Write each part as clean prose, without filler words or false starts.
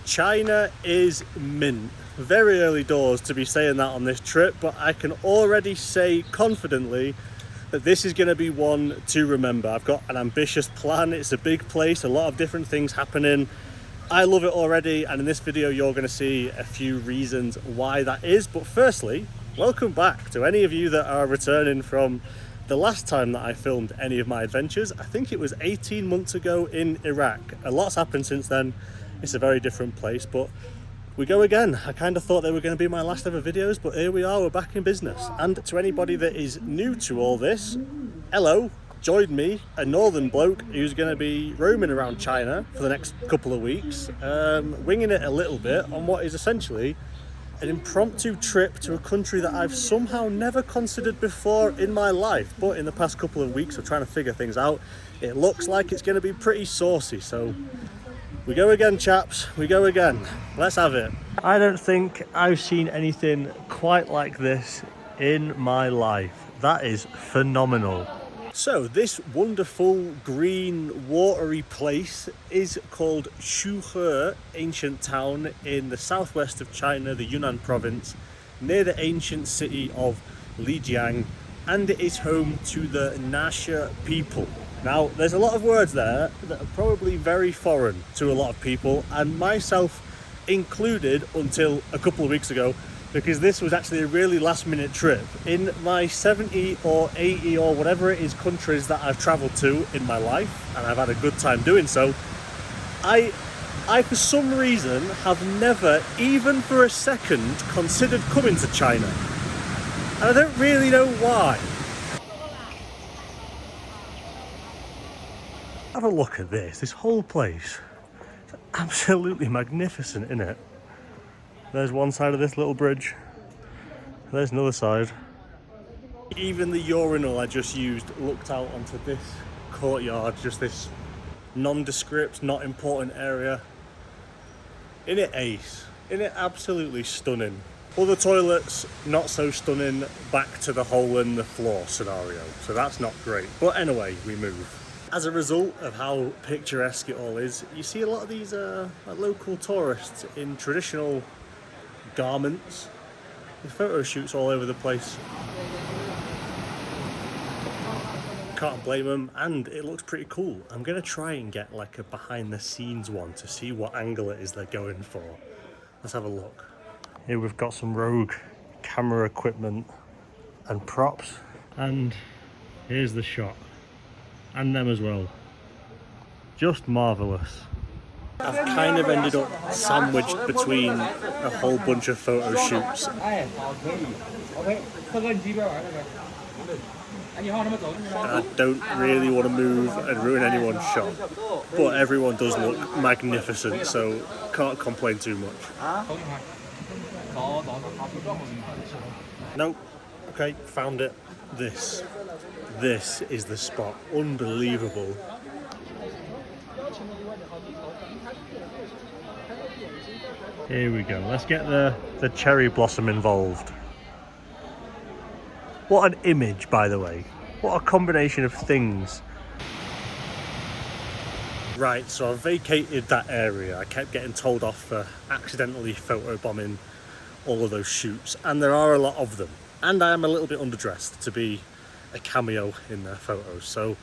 China is mint. Very early doors to be saying that on this trip, but I can already say confidently that this is going to be one to remember. I've got an ambitious plan. It's a big place, a lot of different things happening. I love it already, and in this video you're going to see a few reasons why that is. But firstly, welcome back to any of you that are returning from the last time that I filmed any of my adventures. I think it was 18 months ago in Iraq. A lot's happened since then. It's a very different place, but we go again. I kind of thought they were going to be my last ever videos, but here we are, we're back in business. And to anybody that is new to all this, hello, join me, a northern bloke who's going to be roaming around China for the next couple of weeks, winging it a little bit on what is essentially an impromptu trip to a country that I've somehow never considered before in my life. But in the past couple of weeks of trying to figure things out, it looks like it's going to be pretty saucy. So we go again, chaps, we go again. Let's have it. I don't think I've seen anything quite like this in my life. That is phenomenal. So this wonderful green watery place is called Shuhe, ancient town in the southwest of China, the Yunnan Province, near the ancient city of Lijiang, and it is home to the Nasha people. Now, there's a lot of words there that are probably very foreign to a lot of people, and myself included until a couple of weeks ago, because this was actually a really last minute trip. In my 70 or 80 or whatever it is countries that I've traveled to in my life, and I've had a good time doing so, I for some reason have never, even for a second, considered coming to China. And I don't really know why. Have a look at this whole place. It's absolutely magnificent, isn't it? There's one side of this little bridge. There's another side. Even the urinal I just used looked out onto this courtyard, just this nondescript, not important area. Isn't it ace? Isn't it absolutely stunning? Other toilets, not so stunning, back to the hole in the floor scenario. So that's not great. But anyway, we move. As a result of how picturesque it all is, you see a lot of these local tourists in traditional garments with photo shoots all over the place. Can't blame them, and it looks pretty cool. I'm gonna try and get like a behind the scenes one to see what angle it is they're going for. Let's have a look. Here we've got some rogue camera equipment and props, and here's the shot. And them as well. Just marvellous. I've kind of ended up sandwiched between a whole bunch of photo shoots. I don't really want to move and ruin anyone's shot, but everyone does look magnificent, so can't complain too much. Nope. Okay, found it. This is the spot. Unbelievable. Here we go. Let's get the cherry blossom involved. What an image, by the way. What a combination of things. Right, so I've vacated that area. I kept getting told off for accidentally photobombing all of those shoots, and there are a lot of them. And I am a little bit underdressed to be a cameo in their photos. So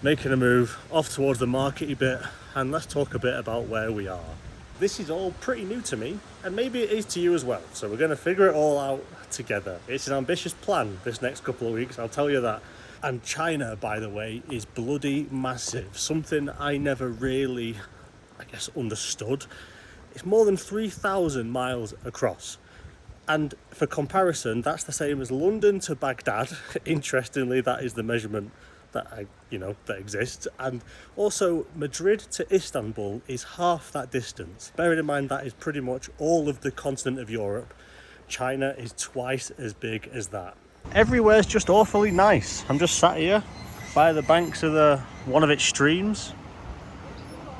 making a move off towards the markety bit, and let's talk a bit about where we are. This is all pretty new to me, and maybe it is to you as well. So we're gonna figure it all out together. It's an ambitious plan this next couple of weeks, I'll tell you that. And China, by the way, is bloody massive. Something I never really, I guess, understood. It's more than 3,000 miles across. And for comparison, that's the same as London to Baghdad. Interestingly, that is the measurement that that exists. And also Madrid to Istanbul is half that distance. Bearing in mind that is pretty much all of the continent of Europe. China is twice as big as that. Everywhere's just awfully nice. I'm just sat here by the banks of one of its streams.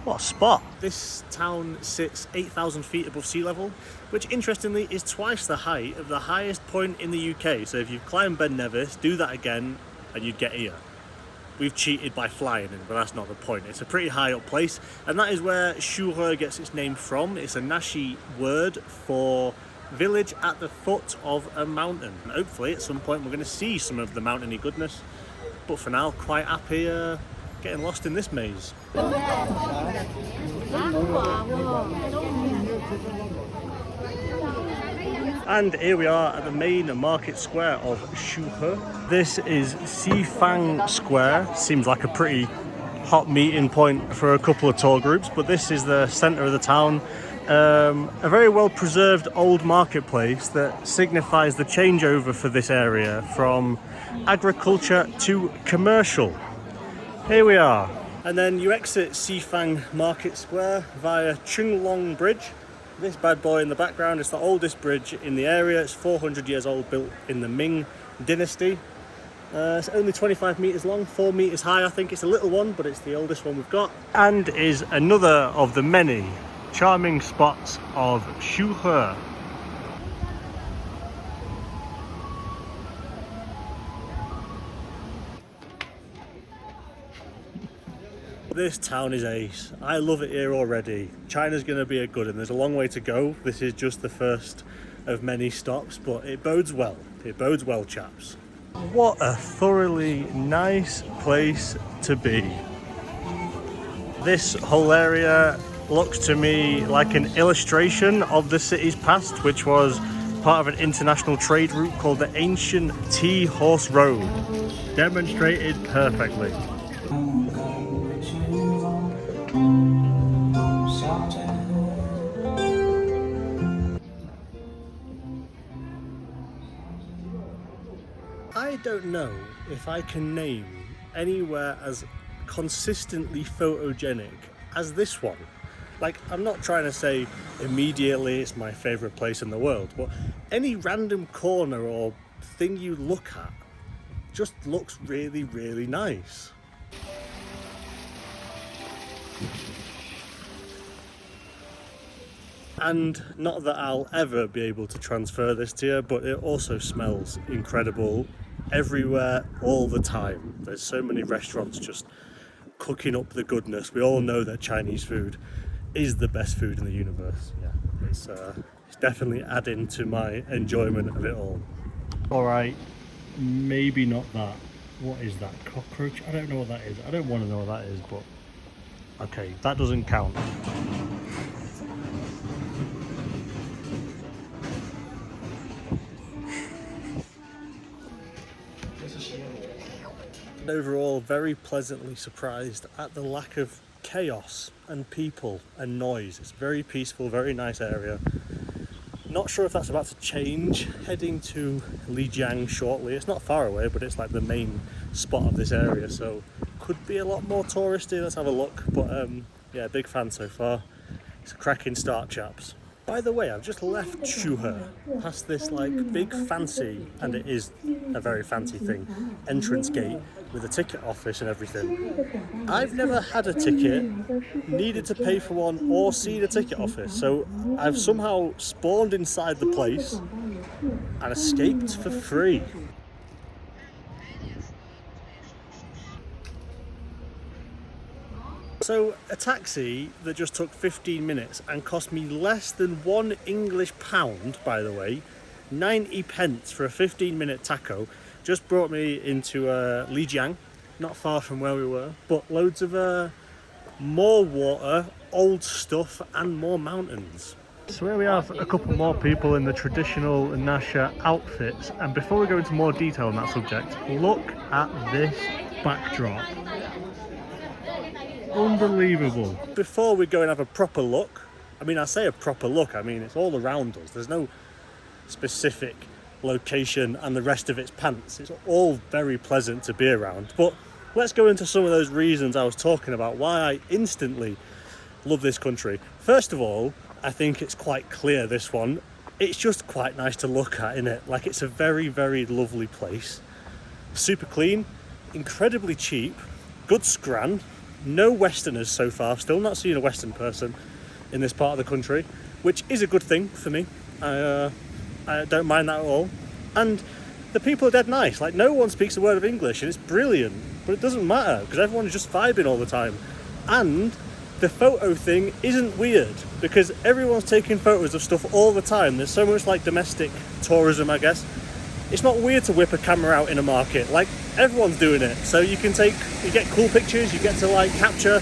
What a spot. This town sits 8,000 feet above sea level, which interestingly is twice the height of the highest point in the UK. So if you've climbed Ben Nevis, do that again and you'd get here. we've cheated by flying in, but that's not the point. It's a pretty high up place, and that is where Shuhe gets its name from. It's a Nashi word for village at the foot of a mountain. And hopefully at some point we're going to see some of the mountainy goodness, but for now quite happy getting lost in this maze. And here we are at the main market square of Shuhe. This is Xifang Square. Seems like a pretty hot meeting point for a couple of tour groups, but this is the centre of the town. A very well preserved old marketplace that signifies the changeover for this area from agriculture to commercial. Here we are. And then you exit Xifang Market Square via Chunglong Bridge. This bad boy in the background is the oldest bridge in the area. It's 400 years old, built in the Ming Dynasty. It's only 25 metres long, 4 metres high. I think it's a little one, but it's the oldest one we've got. And is another of the many charming spots of Shuhe. This town is ace. I love it here already. China's going to be a good one. There's a long way to go. This is just the first of many stops, but it bodes well. It bodes well, chaps. What a thoroughly nice place to be. This whole area looks to me like an illustration of the city's past, which was part of an international trade route called the Ancient Tea Horse Road. Demonstrated perfectly. I don't know if I can name anywhere as consistently photogenic as this one. Like, I'm not trying to say immediately it's my favourite place in the world, but any random corner or thing you look at just looks really, really nice. And not that I'll ever be able to transfer this to you, but it also smells incredible everywhere, all the time. There's so many restaurants just cooking up the goodness. We all know that Chinese food is the best food in the universe. Yeah, it's definitely adding to my enjoyment of it all. All right, maybe not that. What is that? Cockroach? I don't know what that is. I don't want to know what that is, but okay, that doesn't count. Overall, very pleasantly surprised at the lack of chaos and people and noise. It's very peaceful, very nice area. Not sure if that's about to change. Heading to Lijiang shortly. It's not far away, but it's like the main spot of this area, so could be a lot more touristy. Let's have a look. But yeah, big fan so far. It's a cracking start, chaps. By the way, I've just left Shuhe, past this like big fancy, and it is a very fancy thing, entrance gate with a ticket office and everything. I've never had a ticket, needed to pay for one, or seen a ticket office, so I've somehow spawned inside the place and escaped for free. So a taxi that just took 15 minutes and cost me less than £1, by the way, 90 pence for a 15-minute taco, just brought me into Lijiang, not far from where we were, but loads of more water, old stuff and more mountains. So here we have a couple more people in the traditional Nasha outfits, and before we go into more detail on that subject, look at this backdrop. Unbelievable. Before we go and have a proper look, I mean, I say a proper look, I mean it's all around us. There's no specific location and the rest of its pants. It's all very pleasant to be around. But let's go into some of those reasons I was talking about, why I instantly love this country. First of all, I think it's quite clear, this one. It's just quite nice to look at, isn't it? Like, it's a very, very lovely place. Super clean, incredibly cheap, good scran. No Westerners so far. Still not seen a Western person in this part of the country, which is a good thing for me. I don't mind that at all. And the people are dead nice. Like, no one speaks a word of English, and it's brilliant. but it doesn't matter because everyone's just vibing all the time. And the photo thing isn't weird because everyone's taking photos of stuff all the time. There's so much like domestic tourism, I guess. It's not weird to whip a camera out in a market. Like, everyone's doing it. So you get cool pictures, you get to like capture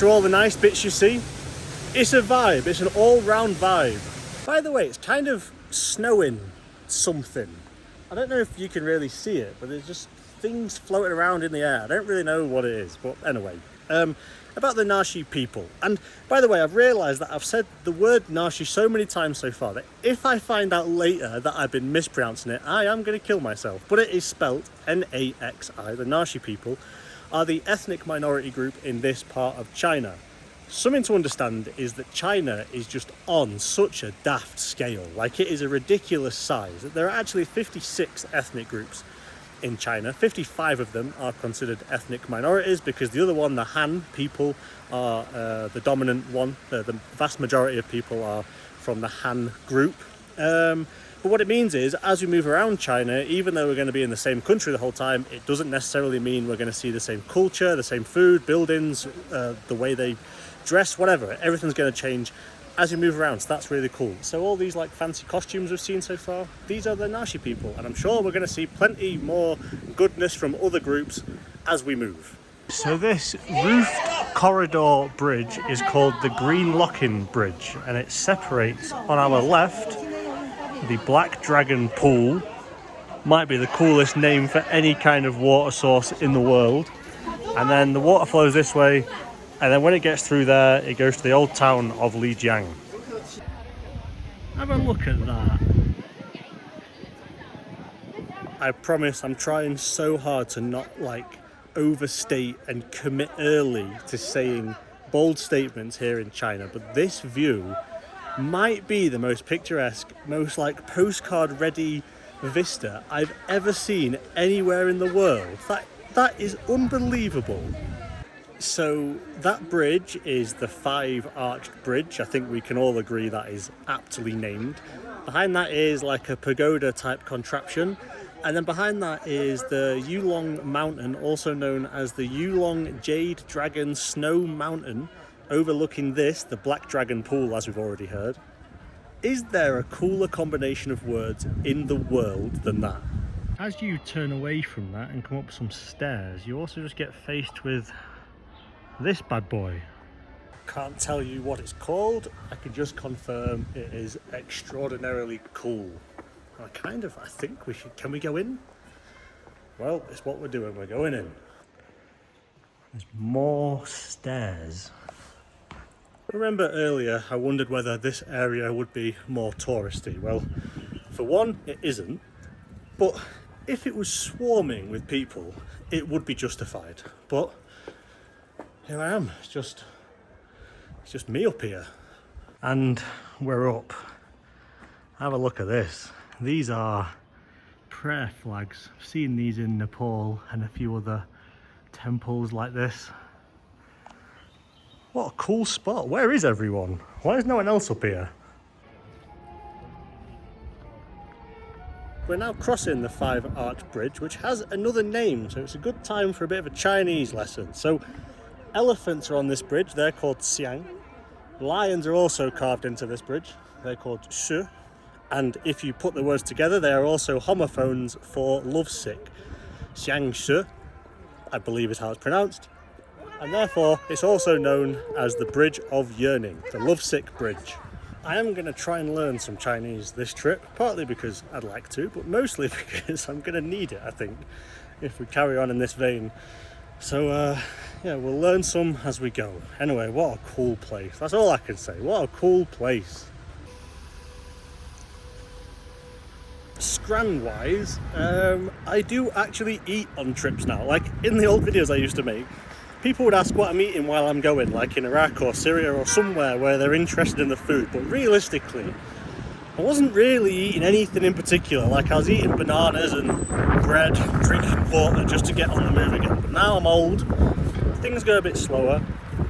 all the nice bits you see. It's a vibe, it's an all-round vibe. By the way, it's kind of snowing something. I don't know if you can really see it, but there's just things floating around in the air. I don't really know what it is, but anyway. About the Nashi people. And by the way, I've realised that I've said the word Nashi so many times so far that if I find out later that I've been mispronouncing it, I am going to kill myself. But it is spelt N-A-X-I. The Nashi people are the ethnic minority group in this part of China. Something to understand is that China is just on such a daft scale. Like, it is a ridiculous size. There are actually 56 ethnic groups in China. 55 of them are considered ethnic minorities because the other one, the Han people, are the dominant one. The vast majority of people are from the Han group. But what it means is, as we move around China, even though we're going to be in the same country the whole time, it doesn't necessarily mean we're going to see the same culture, the same food, buildings, the way they dress, whatever. Everything's going to change as you move around, so that's really cool. So all these like fancy costumes we've seen so far, these are the Nashi people, and I'm sure we're going to see plenty more goodness from other groups as we move. So this roofed corridor bridge is called the Green Lock-in Bridge, and it separates on our left the Black Dragon Pool. Might be the coolest name for any kind of water source in the world. And then the water flows this way, and then when it gets through there, it goes to the old town of Lijiang. Have a look at that. I promise I'm trying so hard to not like overstate and commit early to saying bold statements here in China, but this view might be the most picturesque, most like postcard ready vista I've ever seen anywhere in the world. That is unbelievable. So that bridge is the Five Arched Bridge. I think we can all agree that is aptly named. Behind that is like a pagoda type contraption. And then behind that is the Yulong Mountain, also known as the Yulong Jade Dragon Snow Mountain, overlooking this, the Black Dragon Pool, as we've already heard. Is there a cooler combination of words in the world than that? As you turn away from that and come up some stairs, you also just get faced with this bad boy. Can't tell you what it's called. I can just confirm it is extraordinarily cool. I think we should. Can we go in? Well, it's what we're doing. We're going in. There's more stairs. Remember earlier I wondered whether this area would be more touristy. Well, for one, it isn't. But if it was swarming with people, it would be justified. But here I am. It's just me up here. And we're up. Have a look at this. These are prayer flags. I've seen these in Nepal and a few other temples like this. What a cool spot. Where is everyone? Why is no one else up here? We're now crossing the Five Arched Bridge, which has another name, so it's a good time for a bit of a Chinese lesson. So elephants are on this bridge. They're called Xiang. Lions are also carved into this bridge. They're called Shuhe. And if you put the words together, they are also homophones for lovesick. Xiang Shuhe, I believe is how it's pronounced. And therefore, it's also known as the Bridge of Yearning, the lovesick bridge. I am going to try and learn some Chinese this trip, partly because I'd like to, but mostly because I'm going to need it, I think, if we carry on in this vein. So, yeah, we'll learn some as we go. Anyway, what a cool place. That's all I can say. What a cool place. Scran-wise, I do actually eat on trips now. Like, in the old videos I used to make, people would ask what I'm eating while I'm going, like in Iraq or Syria or somewhere where they're interested in the food. But realistically, I wasn't really eating anything in particular. Like, I was eating bananas and bread, drinking water just to get on the move again. But now I'm old, things go a bit slower.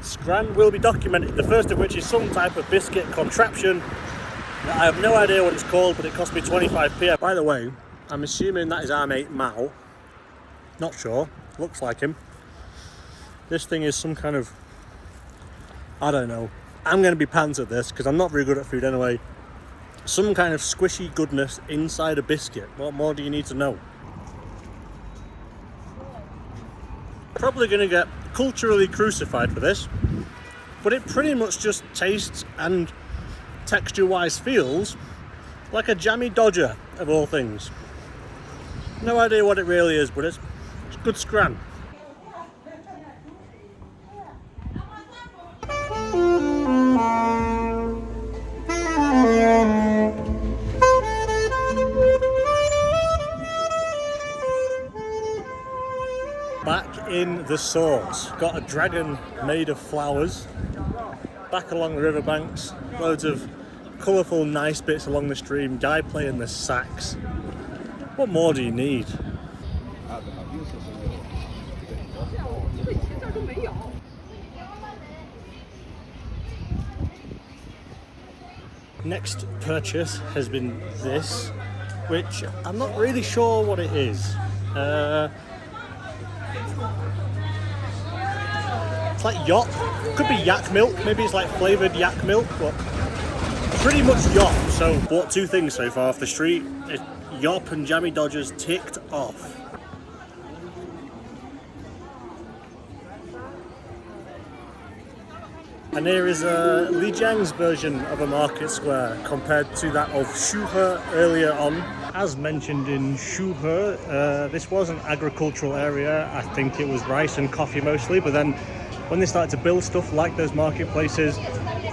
Scran will be documented, the first of which is some type of biscuit contraption. I have no idea what it's called, but it cost me 25p. By the way, I'm assuming that is our mate Mao. Not sure. Looks like him. This thing is some kind of... I don't know. I'm going to be pants at this because I'm not very good at food anyway. Some kind of squishy goodness inside a biscuit. What more do you need to know? Probably going to get culturally crucified for this, but it pretty much just tastes and texture-wise feels like a jammy dodger of all things. No idea what it really is, but it's good scran. Back in the sauce, got a dragon made of flowers. Back along the riverbanks, loads of colourful, nice bits along the stream. Guy playing the sax. What more do you need? Next purchase has been this, which I'm not really sure what it is. It's like yacht, could be yak milk, maybe it's like flavoured yak milk, but pretty much yop. So bought two things so far off the street. Yop and jammy dodgers ticked off. And here is Lijiang's version of a market square compared to that of Shuhe earlier on. As mentioned in Shuhe, this was an agricultural area. I think it was rice and coffee mostly, but then when they started to build stuff like those marketplaces,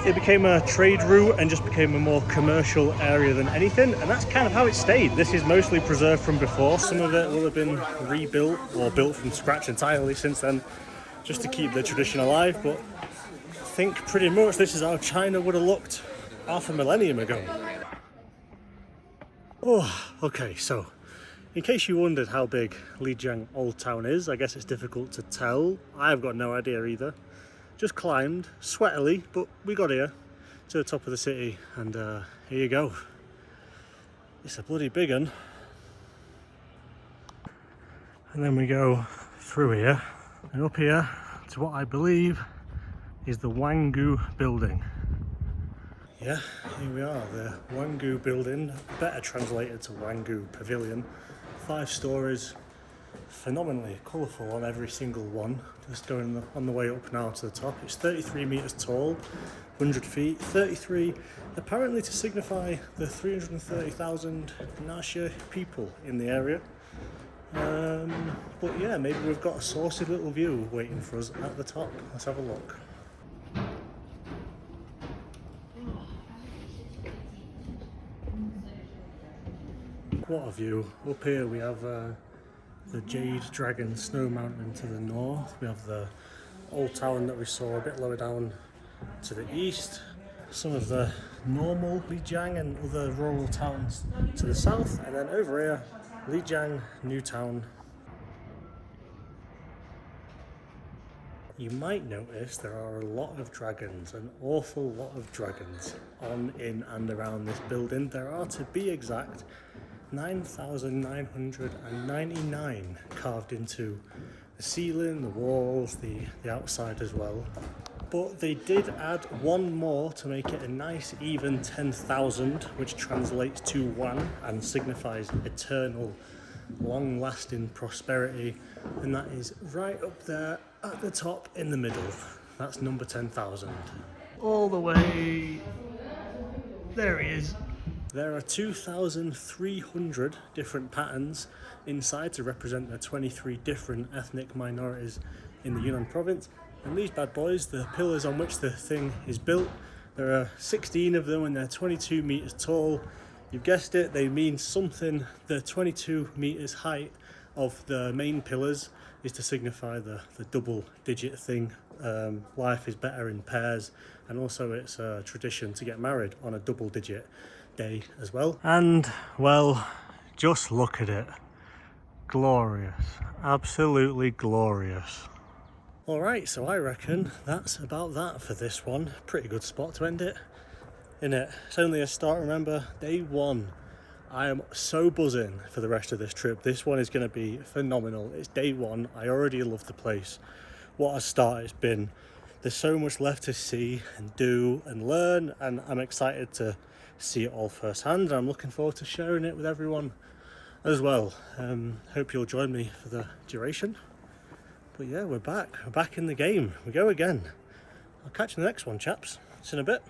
it became a trade route and just became a more commercial area than anything, and that's kind of how it stayed. This is mostly preserved from before. Some of it will have been rebuilt or built from scratch entirely since then, just to keep the tradition alive, but I think pretty much this is how China would have looked half a millennium ago. Oh, okay, so in case you wondered how big Lijiang Old Town is, I guess it's difficult to tell. I've got no idea either. Just climbed, sweatily, but we got here to the top of the city, and here you go. It's a bloody big one. And then we go through here, and up here to what I believe is the Wangu building. Yeah, here we are, the Wangu building, better translated to Wangu Pavilion. 5 stories, phenomenally colourful on every single one. Just going on the way up now to the top. It's 33 metres tall, 100 feet, 33 apparently to signify the 330,000 Nasha people in the area. But yeah, maybe we've got a saucy little view waiting for us at the top. Let's have a look. What a view. Up here we have the Jade Dragon Snow Mountain to the north. We have the old town that we saw a bit lower down to the east. Some of the normal Lijiang and other rural towns to the south. And then over here, Lijiang New Town. You might notice there are a lot of dragons, an awful lot of dragons on, in and around this building. There are, to be exact, 9,999 carved into the ceiling, the walls, the outside as well. But they did add one more to make it a nice even 10,000, which translates to Wan and signifies eternal, long-lasting prosperity. And that is right up there at the top in the middle. That's number 10,000. All the way, there he is. There are 2,300 different patterns inside to represent the 23 different ethnic minorities in the Yunnan Province. And these bad boys, the pillars on which the thing is built, there are 16 of them and they're 22 metres tall. You've guessed it, they mean something. The 22 metres height of the main pillars is to signify the double digit thing. Life is better in pairs, and also it's a tradition to get married on a double digit day as well. And well, just look at it. Glorious, absolutely glorious. All right, so I reckon that's about that for this one. Pretty good spot to end it, innit? It's only a start. Remember, day 1 I am so buzzing for the rest of this trip. This one is going to be phenomenal. It's day one. I already love the place. What a start it's been. There's so much left to see and do and learn, and I'm excited to see it all firsthand, and I'm looking forward to sharing it with everyone as well. Hope you'll join me for the duration. But yeah, we're back in the game. We go again. I'll catch you in the next one, chaps. See you in a bit.